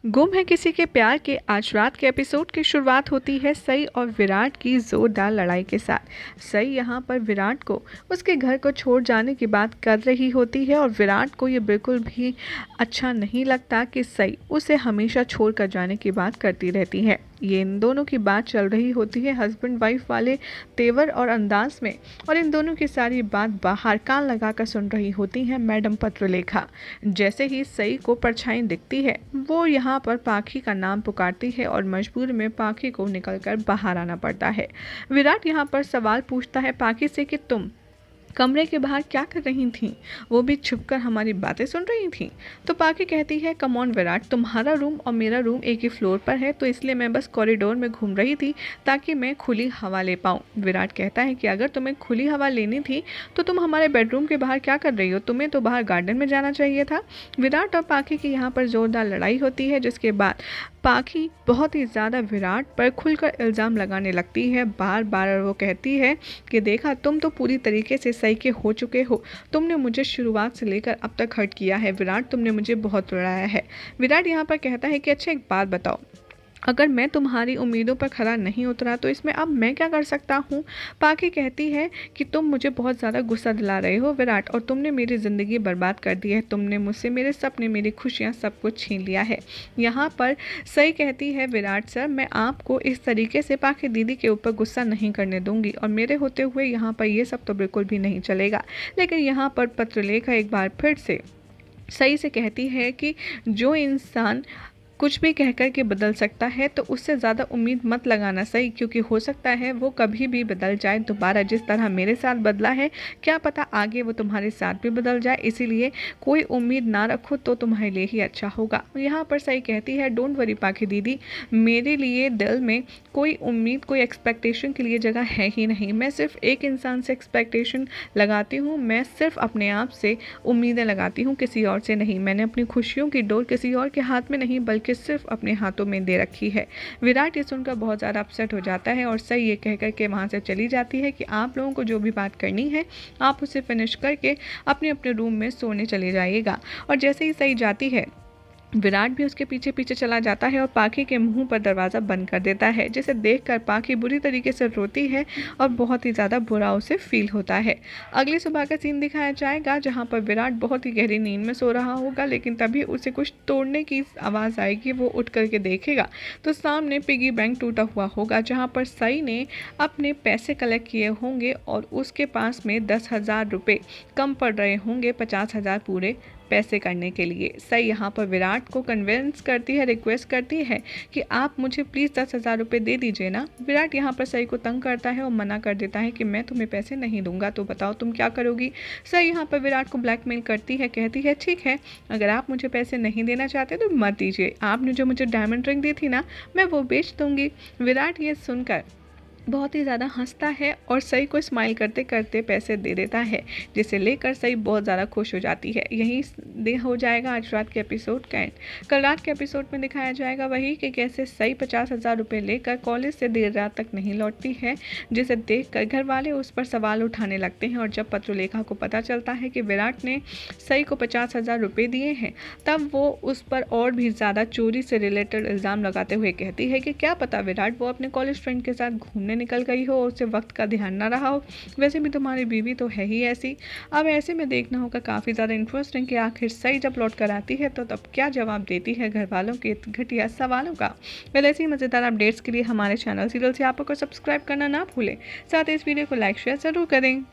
गुम है किसी के प्यार के आज रात के एपिसोड की शुरुआत होती है सई और विराट की जोरदार लड़ाई के साथ। सई यहाँ पर विराट को उसके घर को छोड़ जाने की बात कर रही होती है और विराट को ये बिल्कुल भी अच्छा नहीं लगता कि सई उसे हमेशा छोड़ कर जाने की बात करती रहती है। ये इन दोनों की बात चल रही होती है हस्बैंड वाइफ वाले तेवर और अंदाज में, और इन दोनों की सारी बात बाहर कान लगाकर सुन रही होती है मैडम पत्रलेखा। जैसे ही सई को परछाई दिखती है वो यहाँ पर पाखी का नाम पुकारती है और मजबूर में पाखी को निकलकर बाहर आना पड़ता है। विराट यहाँ पर सवाल पूछता है पाखी से कि तुम कमरे के बाहर क्या कर रही थीं? वो भी छुपकर हमारी बातें सुन रही थीं। तो पाखी कहती है कम ऑन विराट, तुम्हारा रूम और मेरा रूम एक ही फ्लोर पर है, तो इसलिए मैं बस कॉरिडोर में घूम रही थी ताकि मैं खुली हवा ले पाऊँ। विराट कहता है कि अगर तुम्हें खुली हवा लेनी थी तो तुम हमारे बेडरूम के बाहर क्या कर रही हो? तुम्हें तो बाहर गार्डन में जाना चाहिए था। विराट और पाखी की यहाँ पर जोरदार लड़ाई होती है, जिसके बाद पाखी बहुत ही ज़्यादा विराट पर खुलकर इल्ज़ाम लगाने लगती है बार बार, और वो कहती है कि देखा, तुम तो पूरी तरीके से सही के हो चुके हो। तुमने मुझे शुरुआत से लेकर अब तक हर्ट किया है विराट, तुमने मुझे बहुत रुलाया है। विराट यहाँ पर कहता है कि अच्छा एक बात बताओ, अगर मैं तुम्हारी उम्मीदों पर खरा नहीं उतरा तो इसमें अब मैं क्या कर सकता हूँ? पाखी कहती है कि तुम मुझे बहुत ज़्यादा गुस्सा दिला रहे हो विराट, और तुमने मेरी ज़िंदगी बर्बाद कर दी है। तुमने मुझसे मेरे सपने, मेरी खुशियाँ, सब कुछ छीन लिया है। यहाँ पर सही कहती है विराट सर, मैं आपको इस तरीके से पाखी दीदी के ऊपर गुस्सा नहीं करने दूंगी, और मेरे होते हुए यहाँ पर ये सब तो बिल्कुल भी नहीं चलेगा। लेकिन यहाँ पर पत्रलेखा एक बार फिर से सही से कहती है कि जो इंसान कुछ भी कहकर के बदल सकता है तो उससे ज़्यादा उम्मीद मत लगाना सही, क्योंकि हो सकता है वो कभी भी बदल जाए दोबारा। जिस तरह मेरे साथ बदला है, क्या पता आगे वो तुम्हारे साथ भी बदल जाए, इसीलिए कोई उम्मीद ना रखो तो तुम्हारे लिए ही अच्छा होगा। यहाँ पर सही कहती है डोंट वरी पाखी दीदी, मेरे लिए दिल में कोई उम्मीद, कोई एक्सपेक्टेशन के लिए जगह है ही नहीं। मैं सिर्फ एक इंसान से एक्सपेक्टेशन लगाती हूँ, मैं सिर्फ अपने आप से उम्मीदें लगाती हूँ, किसी और से नहीं। मैंने अपनी खुशियों की डोर किसी और के हाथ में नहीं बल्कि सिर्फ अपने हाथों में दे रखी है। विराट ये सुनकर बहुत ज़्यादा अपसेट हो जाता है और सही ये कहकर के वहाँ से चली जाती है कि आप लोगों को जो भी बात करनी है आप उसे फिनिश करके अपने अपने रूम में सोने चले जाइएगा। और जैसे ही सही जाती है विराट भी उसके पीछे पीछे चला जाता है और पाखी के मुंह पर दरवाज़ा बंद कर देता है, जिसे देखकर पाखी बुरी तरीके से रोती है और बहुत ही ज़्यादा बुरा उसे फील होता है। अगली सुबह का सीन दिखाया जाएगा जहां पर विराट बहुत ही गहरी नींद में सो रहा होगा, लेकिन तभी उसे कुछ तोड़ने की आवाज़ आएगी। वो उठ करके देखेगा तो सामने पिगी बैंक टूटा हुआ होगा, जहाँ पर सई ने अपने पैसे कलेक्ट किए होंगे और उसके पास में 10,000 रुपये कम पड़ रहे होंगे 50,000 पूरे पैसे करने के लिए। सही यहाँ पर विराट को कन्विंस करती है, रिक्वेस्ट करती है कि आप मुझे प्लीज़ 10,000 रुपये दे दीजिए ना। विराट यहाँ पर सही को तंग करता है और मना कर देता है कि मैं तुम्हें पैसे नहीं दूंगा, तो बताओ तुम क्या करोगी। सही यहाँ पर विराट को ब्लैकमेल करती है, कहती है ठीक है, अगर आप मुझे पैसे नहीं देना चाहते तो मत दीजिए, आपने जो मुझे डायमंड रिंग दी थी ना, मैं वो बेच दूंगी। विराट ये सुनकर बहुत ही ज़्यादा हंसता है और सई को स्माइल करते करते पैसे दे देता है, जिसे लेकर सई बहुत ज़्यादा खुश हो जाती है। यही हो जाएगा आज रात के एपिसोड का एंड। कल रात के एपिसोड में दिखाया जाएगा वही कि कैसे सई 50,000 रुपये लेकर कॉलेज से देर रात तक नहीं लौटती है, जिसे देखकर घर वाले उस पर सवाल उठाने लगते हैं। और जब पत्रलेखा को पता चलता है कि विराट ने सई को 50,000 रुपये दिए हैं, तब वो उस पर और भी ज़्यादा चोरी से रिलेटेड इल्ज़ाम लगाते हुए कहती है कि क्या पता विराट वो अपने कॉलेज फ्रेंड के साथ घूमने निकल गई हो और उसे वक्त का ध्यान ना रहा हो। वैसे भी तुम्हारी बीवी तो है ही ऐसी। अब ऐसे में देखना होगा काफ़ी ज़्यादा इंटरेस्टिंग कि आखिर सही जब लौट कर आती है तो तब क्या जवाब देती है घर वालों के घटिया सवालों का। पहले ऐसी मज़ेदार अपडेट्स के लिए हमारे चैनल सीरियल से आपको सब्सक्राइब करना ना भूलें, साथ ही इस वीडियो को लाइक शेयर ज़रूर करें।